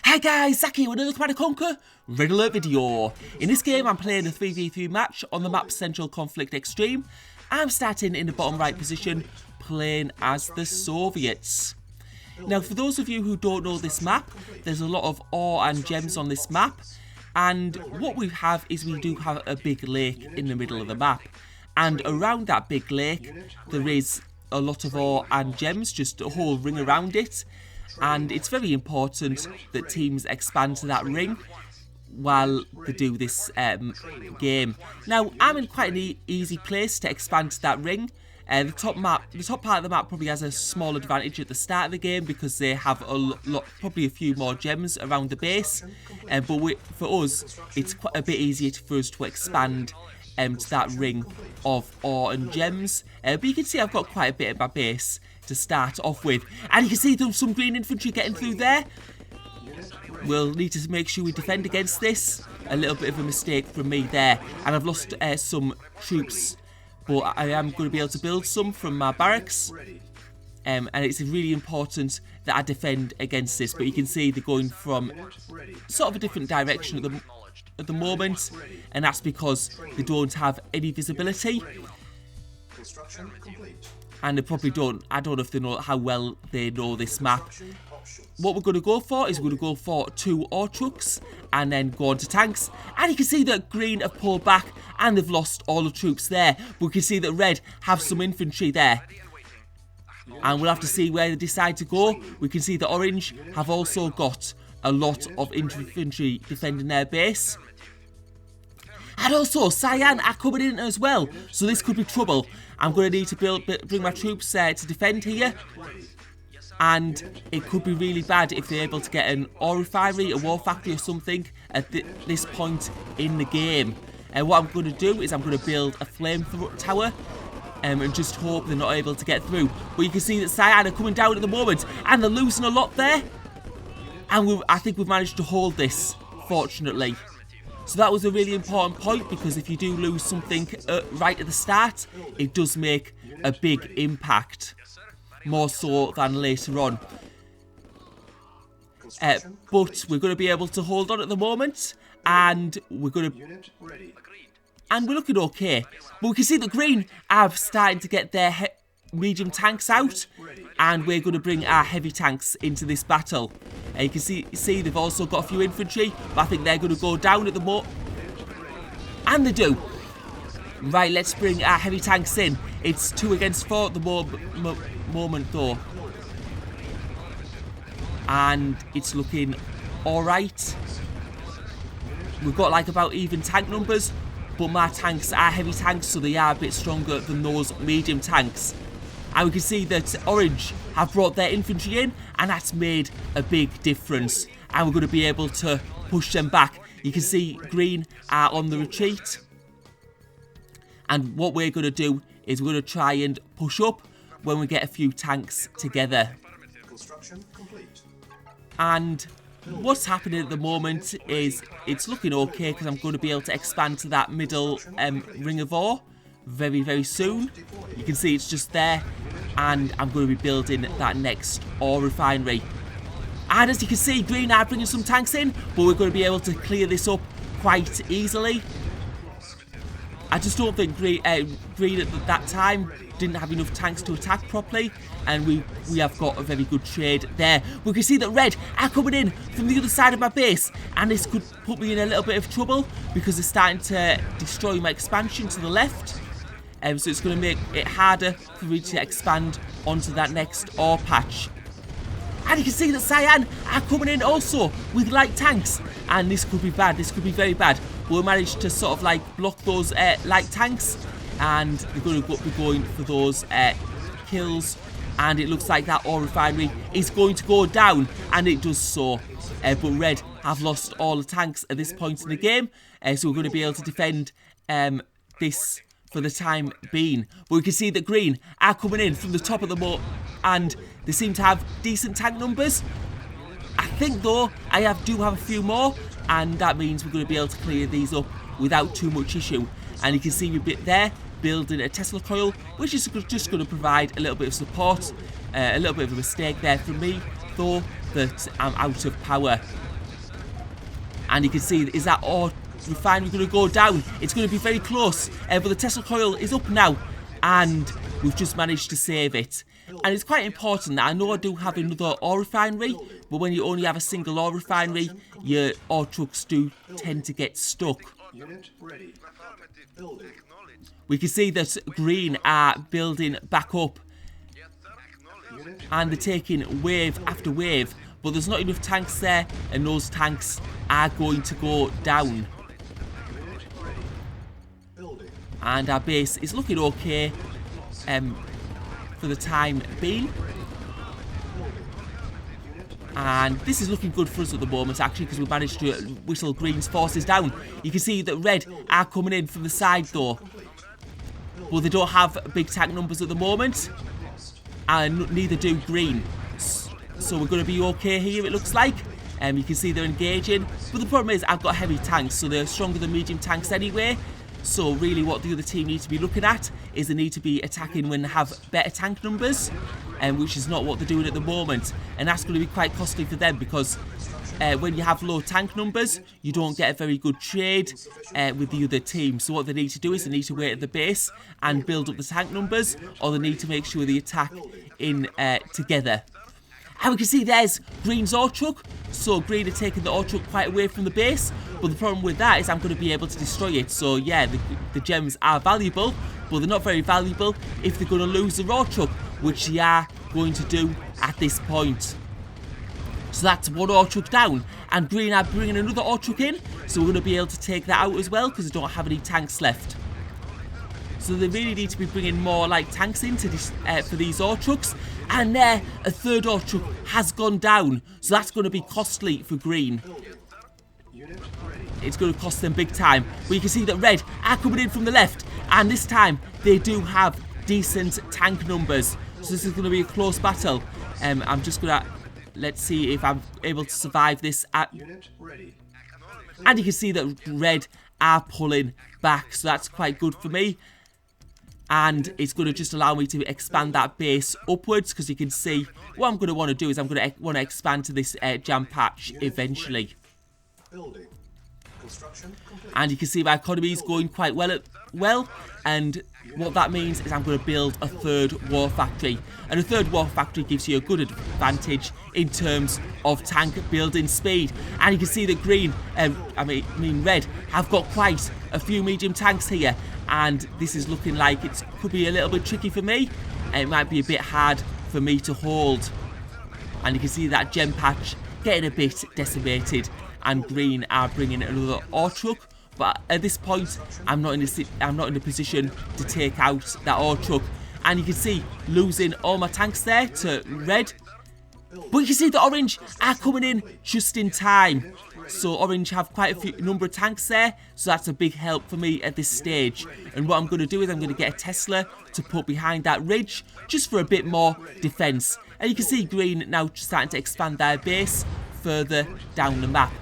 Hey guys, Zach here with another Command & Conquer Red Alert video. In this game I'm playing a 3v3 match on the map Central Conflict Extreme. I'm starting in the bottom right position, playing as the Soviets. Now for those of you who don't know this map, there's a lot of ore and gems on this map. And what we have is we do have a big lake in the middle of the map. And around that big lake there is a lot of ore and gems, just a whole ring around it. And it's very important that teams expand to that ring while they do this game. Now, I'm in quite an easy place to expand to that ring. The top part of the map probably has a small advantage at the start of the game because they have probably a few more gems around the base. But for us, it's quite a bit easier for us to expand to that ring of ore and gems. But you can see I've got quite a bit of my base to start off with, and you can see there's some green infantry getting through there. We'll need to make sure we defend against this. A little bit of a mistake from me there, and I've lost some troops, but I am going to be able to build some from my barracks, and it's really important that I defend against this. But you can see they're going from sort of a different direction at the moment, and that's because they don't have any visibility. And they probably don't, I don't know if they know how well they know this map. What we're going to go for is we're going to go for 2 ore trucks and then go on to tanks. And you can see that green have pulled back and they've lost all the troops there. But we can see that red have some infantry there. And we'll have to see where they decide to go. We can see that orange have also got a lot of infantry defending their base. And also, cyan are coming in as well, so this could be trouble. I'm going to need to bring my troops to defend here. And it could be really bad if they're able to get an ore refinery, a war factory or something at this point in the game. And what I'm going to do is I'm going to build a flame tower and just hope they're not able to get through. But you can see that cyan are coming down at the moment, and they're losing a lot there. And I think we've managed to hold this, fortunately. So that was a really important point, because if you do lose something right at the start, it does make a big impact, more so than later on. But we're going to be able to hold on at the moment, and we're looking okay. But we can see that green are starting to get their medium tanks out, and we're going to bring our heavy tanks into this battle. You can see they've also got a few infantry, but I think they're going to go down at the moment. And they do. Right, let's bring our heavy tanks in. It's 2 against 4 at the moment though. And it's looking alright. We've got like about even tank numbers, but my tanks are heavy tanks, so they are a bit stronger than those medium tanks. And we can see that orange have brought their infantry in, and that's made a big difference. And we're going to be able to push them back. You can see green are on the retreat. And what we're going to do is we're going to try and push up when we get a few tanks together. And what's happening at the moment is it's looking okay, because I'm going to be able to expand to that middle ring of ore very, very soon. You can see it's just there, and I'm going to be building that next ore refinery. And as you can see, green are bringing some tanks in, but we're going to be able to clear this up quite easily. I just don't think green at that time didn't have enough tanks to attack properly, and we have got a very good trade there. We can see that red are coming in from the other side of my base, and this could put me in a little bit of trouble because they're starting to destroy my expansion to the left. So it's going to make it harder for me to expand onto that next ore patch. And you can see that cyan are coming in also with light tanks, and this could be bad. This could be very bad. We'll manage to sort of like block those light tanks, and they're going to be going for those kills. And it looks like that ore refinery is going to go down, and it does so. But red have lost all the tanks at this point in the game, so we're going to be able to defend this for the time being. But we can see that green are coming in from the top of the moat, and they seem to have decent tank numbers. I think though I do have a few more, and that means we're going to be able to clear these up without too much issue. And you can see we're there building a Tesla coil, which is just going to provide a little bit of support. A little bit of a mistake there from me though, that I'm out of power. And you can see, is that ore refinery going to go down? It's going to be very close, but the Tesla coil is up now, and we've just managed to save it. And it's quite important that I know I do have another ore refinery, but when you only have a single ore refinery, your ore trucks do tend to get stuck. We can see that green are building back up, and they're taking wave after wave, but there's not enough tanks there, and those tanks are going to go down. And our base is looking okay for the time being. And this is looking good for us at the moment, actually, because we managed to whistle green's forces down. You can see that red are coming in from the side, though. Well, they don't have big tank numbers at the moment, and neither do green. So we're going to be okay here, it looks like. You can see they're engaging. But the problem is I've got heavy tanks, so they're stronger than medium tanks anyway. So really what the other team need to be looking at is they need to be attacking when they have better tank numbers, which is not what they're doing at the moment. And that's going to be quite costly for them, because when you have low tank numbers, you don't get a very good trade with the other team. So what they need to do is they need to wait at the base and build up the tank numbers, or they need to make sure they attack in together. And we can see there's green's ore truck. So green are taking the ore truck quite away from the base. But the problem with that is I'm going to be able to destroy it. So yeah, the gems are valuable, but they're not very valuable if they're going to lose the ore truck, which they are going to do at this point. So that's one ore truck down, and green are bringing another ore truck in. So we're going to be able to take that out as well, because they don't have any tanks left. So they really need to be bringing more like tanks in to this, for these ore trucks. And there, a third ore truck has gone down. So that's going to be costly for green. It's going to cost them big time. But you can see that red are coming in from the left. And this time, they do have decent tank numbers. So this is going to be a close battle. I'm just going to... Let's see if I'm able to survive this. And you can see that red are pulling back. So that's quite good for me. And it's going to just allow me to expand that base upwards, because you can see what I'm going to want to do is I'm going to want to expand to this jam patch eventually. And you can see my economy is going quite well, and what that means is I'm going to build a third war factory. And a third war factory gives you a good advantage in terms of tank building speed. And you can see that green, red, have got quite a few medium tanks here. And this is looking like it could be a little bit tricky for me. And it might be a bit hard for me to hold. And you can see that gem patch getting a bit decimated. And green are bringing another ore truck. But at this point, I'm not in a position to take out that ore truck. And you can see losing all my tanks there to red. But you can see the orange are coming in just in time. So orange have quite a number of tanks there. So that's a big help for me at this stage. And what I'm going to do is I'm going to get a Tesla to put behind that ridge, just for a bit more defense. And you can see green now starting to expand their base further down the map.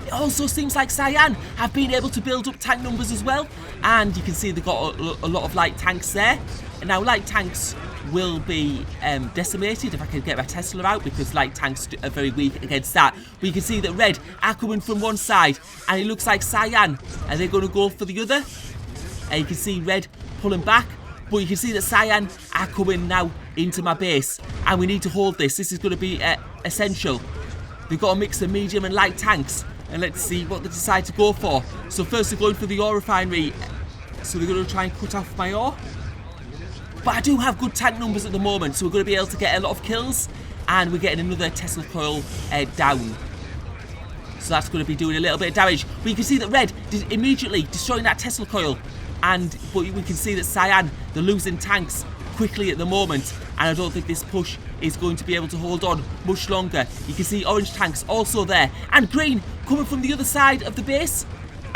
It also seems like Cyan have been able to build up tank numbers as well. And you can see they've got a lot of light tanks there. And now light tanks will be decimated if I can get my Tesla out, because light tanks are very weak against that. But you can see that red are coming from one side, and it looks like Cyan, and they're going to go for the other. And you can see red pulling back, but you can see that Cyan are coming now into my base, and we need to hold this. This is going to be essential. They've got a mix of medium and light tanks, and let's see what they decide to go for. So first they're going for the ore refinery, so they're going to try and cut off my ore. But I do have good tank numbers at the moment, so we're going to be able to get a lot of kills. And we're getting another Tesla coil down. So that's going to be doing a little bit of damage. But you can see that red immediately destroying that Tesla coil. But we can see that Cyan, they're losing tanks quickly at the moment. And I don't think this push is going to be able to hold on much longer. You can see orange tanks also there. And green coming from the other side of the base.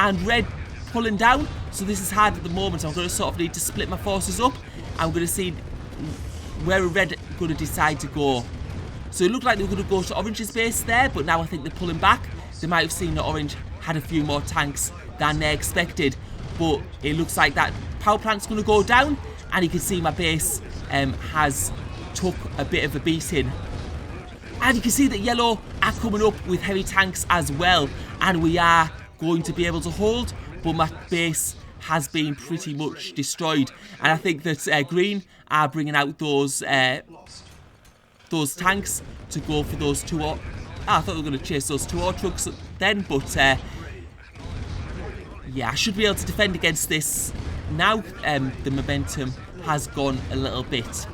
And red pulling down. So this is hard at the moment. I'm going to sort of need to split my forces up. I'm going to see where red are going to decide to go. So it looked like they were going to go to orange's base there, but now I think they're pulling back. They might have seen that orange had a few more tanks than they expected. But it looks like that power plant's going to go down, and you can see my base has took a bit of a beating. And you can see that yellow are coming up with heavy tanks as well. And we are going to be able to hold, but my base has been pretty much destroyed. And I think that green are bringing out those tanks to go for those two. I thought they were going to chase those 2 ore trucks then, but yeah, I should be able to defend against this now. The momentum has gone a little bit.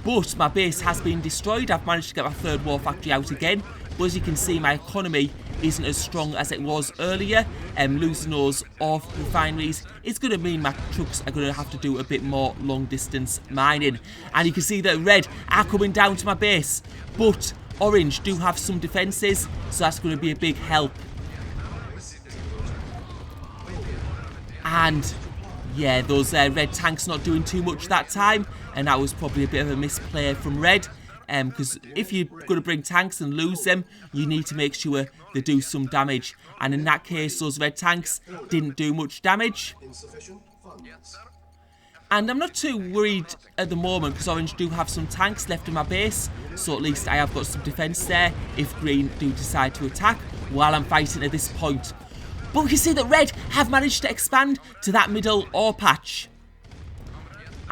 But my base has been destroyed. I've managed to get my 3rd war factory out again. But as you can see, my economy isn't as strong as it was earlier. Losing those off refineries is going to mean my trucks are going to have to do a bit more long distance mining. And you can see that red are coming down to my base. But orange do have some defences, so that's going to be a big help. And yeah, those red tanks not doing too much that time. And that was probably a bit of a misplay from red. Because if you're going to bring tanks and lose them, you need to make sure they do some damage. And in that case, those red tanks didn't do much damage. And I'm not too worried at the moment because orange do have some tanks left in my base. So at least I have got some defence there if green do decide to attack while I'm fighting at this point. But we can see that red have managed to expand to that middle ore patch.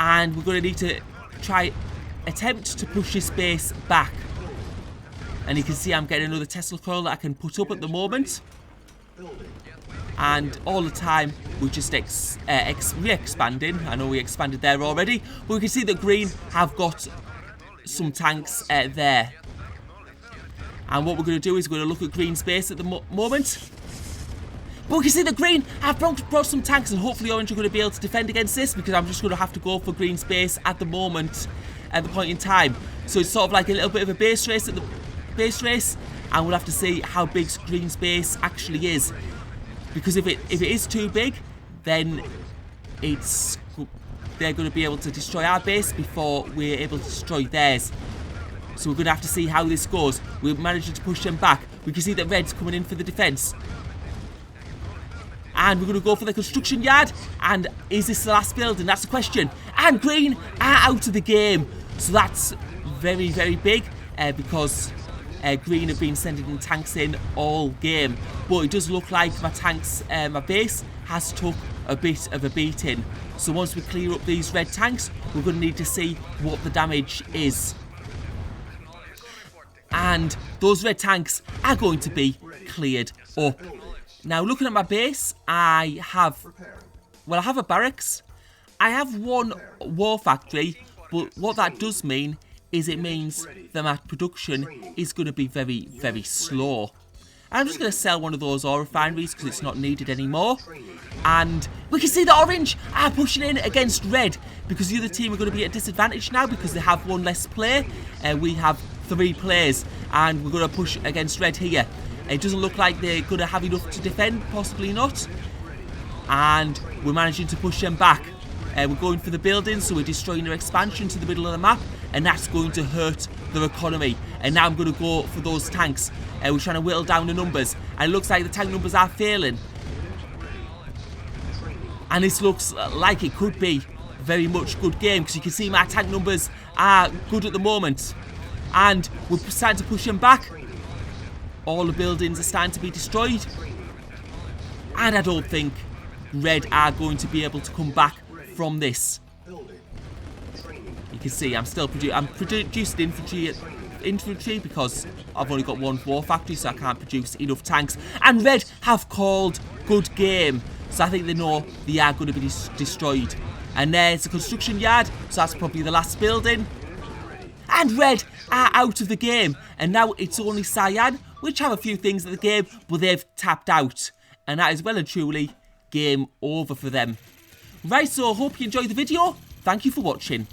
And we're going to need to attempt to push this base back. And you can see I'm getting another Tesla coil that I can put up at the moment. And all the time we're just re-expanding. I know we expanded there already, but we can see that green have got some tanks there. And what we're going to do is we're going to look at green's base at the moment. But we can see that green have brought some tanks, and hopefully orange are going to be able to defend against this, because I'm just going to have to go for green's base at the moment, at the point in time. So it's sort of like a little bit of a base race and we'll have to see how big green's base actually is. Because if it is too big, then they're going to be able to destroy our base before we're able to destroy theirs. So we're going to have to see how this goes. We're managing to push them back. We can see that red's coming in for the defence. And we're going to go for the construction yard. And is this the last building? That's the question. And green are out of the game. So that's very, very big. Because green have been sending tanks in all game. But it does look like my base has took a bit of a beating. So once we clear up these red tanks, we're going to need to see what the damage is. And those red tanks are going to be cleared up. Now, looking at my base, I have a barracks. I have one war factory, but what that does mean is it means that my production is going to be very, very slow. I'm just going to sell one of those ore refineries because it's not needed anymore. And we can see that orange are pushing in against red because the other team are going to be at a disadvantage now because they have one less player. We have 3 players and we're going to push against red here. It doesn't look like they're going to have enough to defend, possibly not. And we're managing to push them back. We're going for the buildings, so we're destroying their expansion to the middle of the map, and that's going to hurt their economy. And now I'm going to go for those tanks. We're trying to whittle down the numbers, and it looks like the tank numbers are failing. And this looks like it could be very much good game, because you can see my tank numbers are good at the moment. And we're starting to push them back. All the buildings are starting to be destroyed. And I don't think red are going to be able to come back from this. You can see I'm still producing infantry because I've only got one war factory, so I can't produce enough tanks. And red have called good game, so I think they know they are going to be destroyed. And there's a construction yard, so that's probably the last building. And red are out of the game, and now it's only Cyan, which have a few things in the game, but they've tapped out. And that is well and truly game over for them. Right, so I hope you enjoyed the video. Thank you for watching.